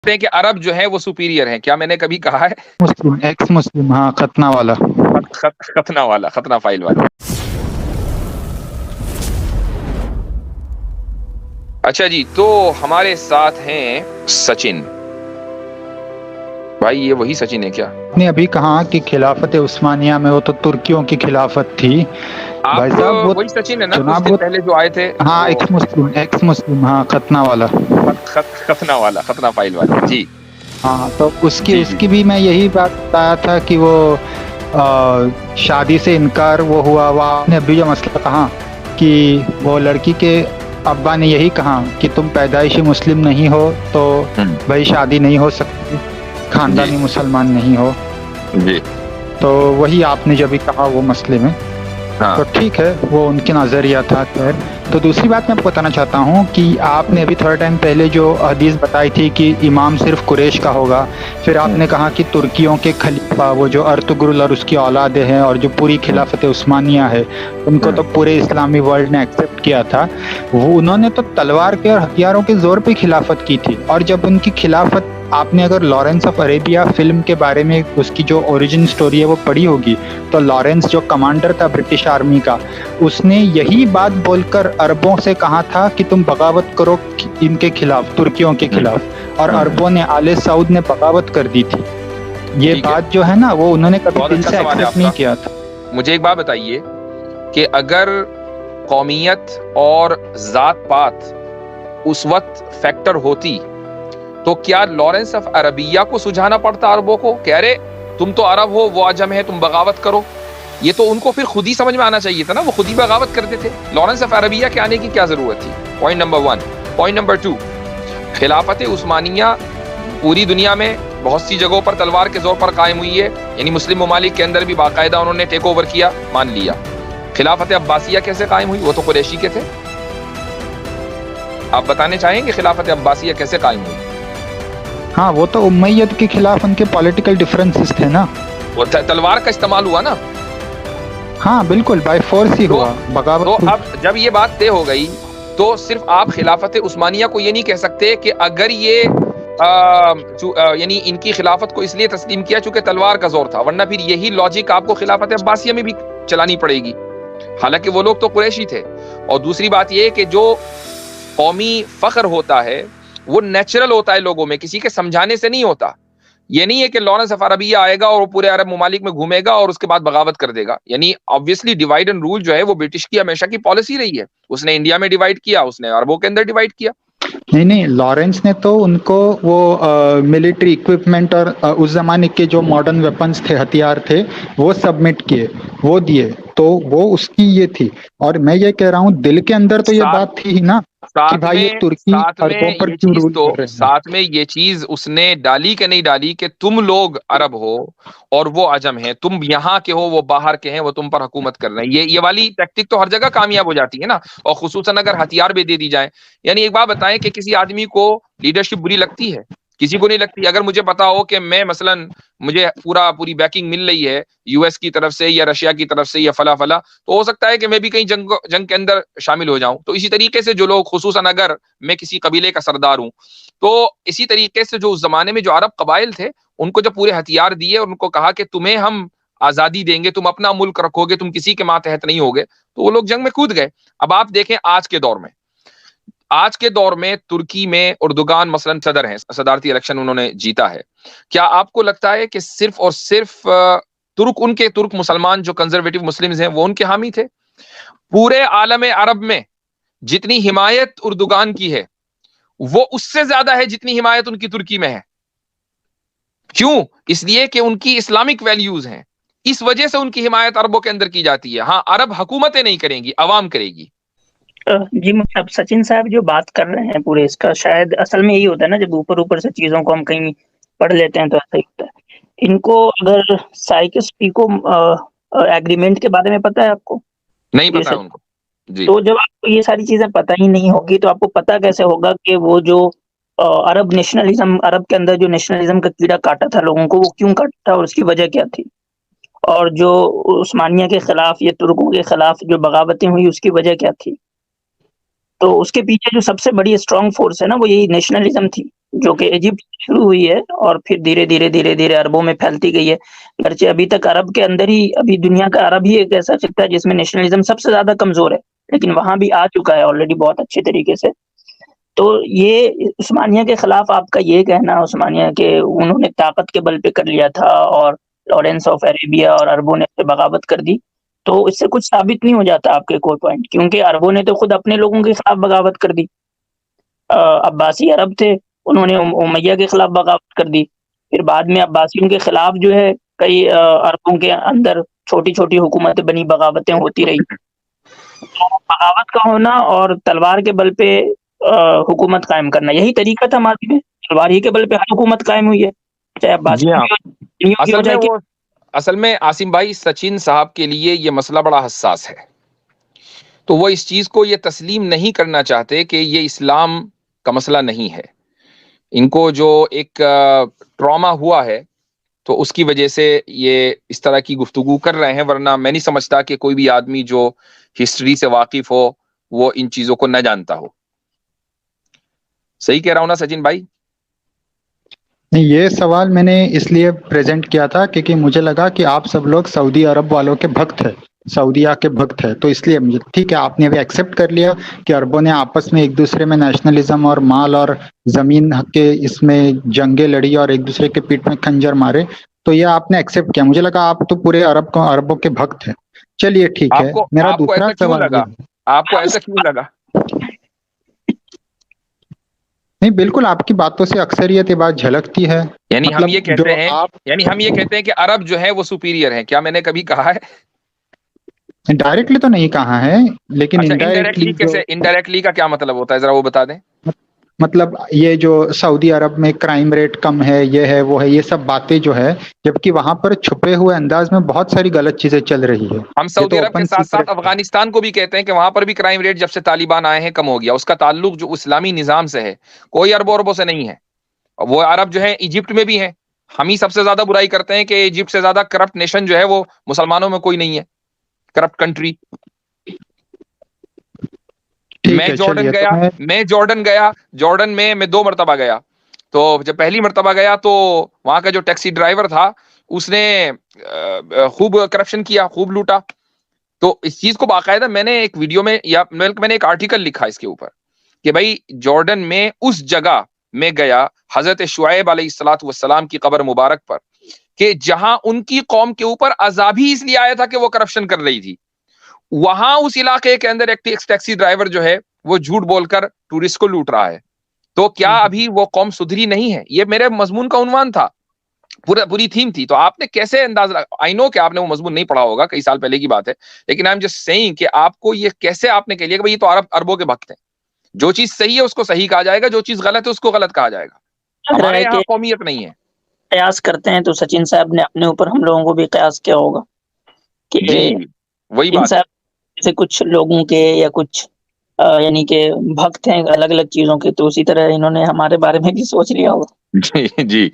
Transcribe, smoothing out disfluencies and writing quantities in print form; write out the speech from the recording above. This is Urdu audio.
ہیں کہ عرب جو ہے وہ سپیریئر ہیں، کیا میں نے کبھی کہا ہے؟ مسلم ایکس مسلم، ہاں ختنہ والا. ختنہ فائل والا. اچھا جی، تو ہمارے ساتھ ہیں سچن بھائی. یہ وہی سچن ہے کیا؟ آپ نے ابھی کہا کہ خلافت عثمانیہ میں وہ تو ترکیوں کی خلافت تھی بھائی آپ صاحب. وہ وہی سچن ہے نا کچھ جناب دن وہ پہلے جو آئے تھے؟ ہاں وہ ایکس مسلم ہاں ختنہ والا. ختنہ فائل والا. جی ہاں تو اس جی جی کی بھی میں یہی بات بتایا تھا کہ وہ شادی سے انکار وہ ہوا. وہ آپ نے ابھی جو مسئلہ کہا کہ وہ لڑکی کے ابا نے یہی کہا کہ تم پیدائشی مسلم نہیں ہو تو بھائی شادی نہیں ہو سکتی، خاندانی مسلمان نہیں ہو. جی تو وہی آپ نے جو ابھی کہا وہ مسئلے میں ہاں تو ٹھیک ہے، وہ ان کے نظریہ تھا. خیر، تو دوسری بات میں آپ کو بتانا چاہتا ہوں کہ آپ نے ابھی تھوڑا ٹائم پہلے جو حدیث بتائی تھی کہ امام صرف قریش کا ہوگا، پھر آپ نے کہا کہ ترکیوں کے خلیفہ وہ جو ارطغرل اور اس کی اولادیں ہیں اور جو پوری خلافت عثمانیہ ہے ان کو تو پورے اسلامی ورلڈ نے ایکسیپٹ کیا تھا. وہ انہوں نے تو تلوار کے اور ہتھیاروں کے زور پہ خلافت کی تھی. اور جب ان کی خلافت، آپ نے اگر لارنس آف عریبیا فلم کے بارے میں اس کی جو اوریجن سٹوری ہے وہ پڑھی ہوگی تو لارنس جو کمانڈر تھا برٹش آرمی کا، اس نے یہی بات بول کر عربوں سے کہا تھا کہ تم بغاوت کرو ان کے خلاف، ترکیوں کے خلاف. اور عربوں نے، آل سعود نے بغاوت کر دی تھی. یہ بات جو ہے نا وہ انہوں نے کبھی دل سے ایکسیپٹ نہیں کیا تھا. مجھے ایک بات بتائیے کہ اگر قومیت اور ذات پات اس وقت فیکٹر ہوتی تو کیا لارنس آف عربیہ کو سجھانا پڑتا عربوں کو کہ ارے تم تو عرب ہو، وہ عجم ہے، تم بغاوت کرو؟ یہ تو ان کو پھر خود ہی سمجھ میں آنا چاہیے تھا نا، وہ خود ہی بغاوت کرتے تھے. لارنس آف عربیہ کے آنے کی کیا ضرورت تھی؟ Point number 1. پوائنٹ نمبر 2، خلافت عثمانیہ پوری دنیا میں بہت سی جگہوں پر تلوار کے زور پر قائم ہوئی ہے، یعنی مسلم ممالک کے اندر بھی باقاعدہ انہوں نے ٹیک اوور کیا، مان لیا. خلافت عباسیہ کیسے قائم ہوئی؟ وہ تو قریشی کے تھے. آپ بتانے چاہیں کہ خلافت عباسیہ کیسے قائم ہوئی؟ ہاں وہ تو امیت کے خلاف ان کے پولیٹیکل ڈفرینسز تھے نا. وہ تلوار کا استعمال ہوا نا. ہاں بالکل، بائی فورس ہی ہوا بغاوت. تو اب جب یہ بات طے ہو گئی تو صرف آپ خلافت عثمانیہ کو یہ نہیں کہہ سکتے کہ اگر یہ یعنی ان کی خلافت کو اس لیے تسلیم کیا چونکہ تلوار کا زور تھا، ورنہ پھر یہی لاجک آپ کو خلافت عباسیہ میں بھی چلانی پڑے گی، حالانکہ وہ لوگ تو قریشی تھے. اور دوسری بات یہ کہ جو قومی فخر ہوتا ہے وہ نیچرل ہوتا ہے لوگوں میں، کسی کے سمجھانے سے نہیں ہوتا. یہ نہیں ہے کہ لارنس آف عربیہ آئے گا اور وہ پورے عرب ممالک میں گھومے گا اور اس کے بعد بغاوت کر دے گا. یعنی آبویسلی ڈیوائڈ اینڈ رول جو ہے وہ برٹش کی ہمیشہ کی پالیسی رہی ہے. اس نے انڈیا میں ڈیوائڈ کیا، اس نے عربوں کے اندر ڈیوائڈ کیا. نہیں، لارنس نے تو ان کو وہ ملٹری اکوپمنٹ اور اس زمانے کے جو ماڈرن ویپنز تھے، ہتھیار تھے، وہ سبمٹ کیے، وہ دیے. تو وہ اس کی یہ تھی. اور میں یہ کہہ رہا ہوں دل کے اندر تو یہ بات تھی ہی نا کہ بھائی یہ ترکی عربوں پر کیوں رول کر رہے ہیں. ساتھ میں یہ چیز اس نے ڈالی کہ نہیں ڈالی کہ تم لوگ عرب ہو اور وہ عجم ہیں، تم یہاں کے ہو وہ باہر کے ہیں، وہ تم پر حکومت کر رہے ہیں. یہ والی ٹیکٹک تو ہر جگہ کامیاب ہو جاتی ہے نا، اور خصوصاً اگر ہتھیار بھی دے دی جائیں. یعنی ایک بات بتائیں کہ کسی آدمی کو لیڈرشپ بری لگتی ہے؟ کسی کو نہیں لگتی. اگر مجھے پتا ہو کہ میں مثلاً مجھے پوری بیکنگ مل رہی ہے یو ایس کی طرف سے یا رشیا کی طرف سے یا فلا تو ہو سکتا ہے کہ میں بھی کہیں جنگ کے اندر شامل ہو جاؤں. تو اسی طریقے سے جو لوگ، خصوصاً اگر میں کسی قبیلے کا سردار ہوں، تو اسی طریقے سے جو اس زمانے میں جو عرب قبائل تھے ان کو جب پورے ہتھیار دیے اور ان کو کہا کہ تمہیں ہم آزادی دیں گے، تم اپنا ملک رکھو گے، تم کسی کے ماتحت نہیں ہوگے، تو وہ لوگ جنگ میں کود گئے. اب آپ دیکھیں آج کے دور میں ترکی میں اردوغان مثلا صدر ہیں، صدارتی الیکشن انہوں نے جیتا ہے. کیا آپ کو لگتا ہے کہ صرف اور صرف ترک مسلمان جو کنزرویٹو مسلمز ہیں وہ ان کے حامی تھے؟ پورے عالم عرب میں جتنی حمایت اردوغان کی ہے وہ اس سے زیادہ ہے جتنی حمایت ان کی ترکی میں ہے. کیوں؟ اس لیے کہ ان کی اسلامک ویلیوز ہیں، اس وجہ سے ان کی حمایت عربوں کے اندر کی جاتی ہے. ہاں، عرب حکومتیں نہیں کریں گی، عوام کرے گی. جی اب سچن صاحب جو بات کر رہے ہیں پورے، اس کا شاید اصل میں یہی ہوتا ہے نا، جب اوپر سے چیزوں کو ہم کہیں پڑھ لیتے ہیں تو ایسا ہی ہوتا ہے. ان کو اگر سائکس پیکو ایگریمنٹ کے بارے میں پتا ہے آپ کو؟ نہیں پتا ان کو. جی. تو جب آپ کو یہ ساری چیزیں پتہ ہی نہیں ہوگی تو آپ کو پتہ کیسے ہوگا کہ وہ جو عرب نیشنلزم، عرب کے اندر جو نیشنلزم کا کیڑا کاٹا تھا لوگوں کو، وہ کیوں کاٹا تھا اور اس کی وجہ کیا تھی؟ اور جو عثمانیہ کے خلاف یا ترکوں کے خلاف جو بغاوتیں ہوئی اس کی وجہ کیا تھی؟ تو اس کے پیچھے جو سب سے بڑی اسٹرانگ فورس ہے نا وہ یہی نیشنلزم تھی. جو کہ ایجپٹ سے شروع ہوئی ہے اور پھر دھیرے دھیرے عربوں میں پھیلتی گئی ہے. گرچہ ابھی تک عرب کے اندر ہی ابھی دنیا کا عرب ہی ایک ایسا خطہ ہے جس میں نیشنلزم سب سے زیادہ کمزور ہے، لیکن وہاں بھی آ چکا ہے آلریڈی بہت اچھے طریقے سے. تو یہ عثمانیہ کے خلاف آپ کا یہ کہنا، عثمانیہ کے انہوں نے طاقت کے بل پہ کر لیا تھا اور لارنس آف عربیہ اور عربوں نے اس پہ بغاوت کر دی، تو اس سے کچھ ثابت نہیں ہو جاتا آپ کے کوئی پوائنٹ، کیونکہ عربوں نے تو خود اپنے لوگوں کے خلاف بغاوت کر دی. عباسی عرب تھے، انہوں نے امیہ کے خلاف بغاوت کر دی، پھر بعد میں عباسیوں کے خلاف جو ہے کئی عربوں کے اندر چھوٹی چھوٹی حکومتیں بنی، بغاوتیں ہوتی رہی. تو بغاوت کا ہونا اور تلوار کے بل پہ حکومت قائم کرنا، یہی طریقہ تھا ماضی میں. تلوار ہی کے بل پہ ہر حکومت قائم ہوئی ہے، چاہے جی ہاں، عباسیوں کی ہو جائے. اصل میں عاصم بھائی سچن صاحب کے لیے یہ مسئلہ بڑا حساس ہے، تو وہ اس چیز کو یہ تسلیم نہیں کرنا چاہتے کہ یہ اسلام کا مسئلہ نہیں ہے. ان کو جو ایک ٹراما ہوا ہے تو اس کی وجہ سے یہ اس طرح کی گفتگو کر رہے ہیں، ورنہ میں نہیں سمجھتا کہ کوئی بھی آدمی جو ہسٹری سے واقف ہو وہ ان چیزوں کو نہ جانتا ہو. صحیح کہہ رہا ہوں نا سچن بھائی؟ نہیں، یہ سوال میں نے اس لیے پریزنٹ کیا تھا کیونکہ مجھے لگا کہ آپ سب لوگ سعودی عرب والوں کے بھکت ہیں، سعودیہ کے بھکت ہے، تو اس لیے مجھے ٹھیک ہے آپ نے ابھی ایکسیپٹ کر لیا کہ عربوں نے آپس میں ایک دوسرے میں نیشنلزم اور مال اور زمین کے اس میں جنگیں لڑی اور ایک دوسرے کے پیٹ میں خنجر مارے، تو یہ آپ نے ایکسیپٹ کیا. مجھے لگا آپ تو پورے عربوں کے بھکت ہیں. چلیے ٹھیک ہے، میرا آپ کو دوسرا ایسا کیوں سوال لگا؟ یہ آپ کو ایسا کیوں لگا؟ نہیں، بالکل آپ کی باتوں سے اکثر یہ بات جھلکتی ہے. یعنی ہم مطلب یہ جو کہتے ہیں کہ عرب جو ہے وہ سپیریئر ہیں، کیا میں نے کبھی کہا ہے؟ ڈائریکٹلی تو نہیں کہا ہے، لیکن اچھا، انڈائریکٹلی جو انڈائریکٹلی کا کیا مطلب ہوتا ہے، ذرا وہ بتا دیں. مطلب یہ جو سعودی عرب میں کرائم ریٹ کم ہے، یہ ہے وہ ہے، یہ سب باتیں جو ہے، جبکہ وہاں پر چھپے ہوئے انداز میں بہت ساری غلط چیزیں چل رہی ہے. ہم یہ سعودی تو عرب کے اوپن ساتھ ساتھ سیکرٹ. افغانستان کو بھی کہتے ہیں کہ وہاں پر بھی کرائم ریٹ جب سے طالبان آئے ہیں کم ہو گیا. اس کا تعلق جو اسلامی نظام سے ہے، کوئی اربوں سے نہیں ہے. وہ عرب جو ہے ایجپٹ میں بھی ہیں. ہم ہی سب سے زیادہ برائی کرتے ہیں کہ ایجپٹ سے زیادہ کرپٹ نیشن جو ہے وہ مسلمانوں میں کوئی نہیں ہے، کرپٹ کنٹری. ٹھیک ہے، چلیے تو جارڈن میں 2 مرتبہ گیا. تو جب پہلی مرتبہ گیا تو وہاں کا جو ٹیکسی ڈرائیور تھا اس نے خوب کرپشن کیا، خوب لوٹا. تو اس چیز کو باقاعدہ میں نے ایک ویڈیو میں یا میں نے ایک آرٹیکل لکھا اس کے اوپر کہ بھائی جارڈن میں اس جگہ میں گیا حضرت شعیب علیہ الصلوۃ والسلام کی قبر مبارک پر، کہ جہاں ان کی قوم کے اوپر عذاب ہی اس لیے آیا تھا کہ وہ کرپشن کر رہی تھی. وہاں اس علاقے کے اندر ایک ٹیکسی ڈرائیور جو ہے وہ جھوٹ بول کر ٹورسٹ کو لوٹ رہا ہے. تو کیا ابھی وہ قوم سدھری نہیں ہے؟ یہ میرے مضمون کا عنوان تھا، پوری تھیم تھی. تو آپ نے کیسے انداز آئی نو کہ آپ نے وہ مضمون نہیں پڑھا ہوگا، کئی سال پہلے کی بات ہے، لیکن آئی ایم جسٹ سیئنگ کہ آپ کو یہ کیسے آپ نے کہہ لیا کہ بھئی یہ تو عربوں کے بھکت ہیں. جو چیز صحیح ہے اس کو صحیح کہا جائے گا، جو چیز غلط ہے اس کو غلط کہا جائے گا. ہمارے یہاں قومیت نہیں ہے. قیاس کرتے ہیں تو سچن صاحب نے اپنے اوپر ہم لوگوں کو بھی قیاس کیا ہوگا کہ جی وہی بات ہے. جیسے کچھ لوگوں کے یا کچھ یعنی کہ بھکت ہیں الگ الگ چیزوں کے، تو اسی طرح انہوں نے ہمارے بارے میں بھی سوچ لیا ہوگا. جی جی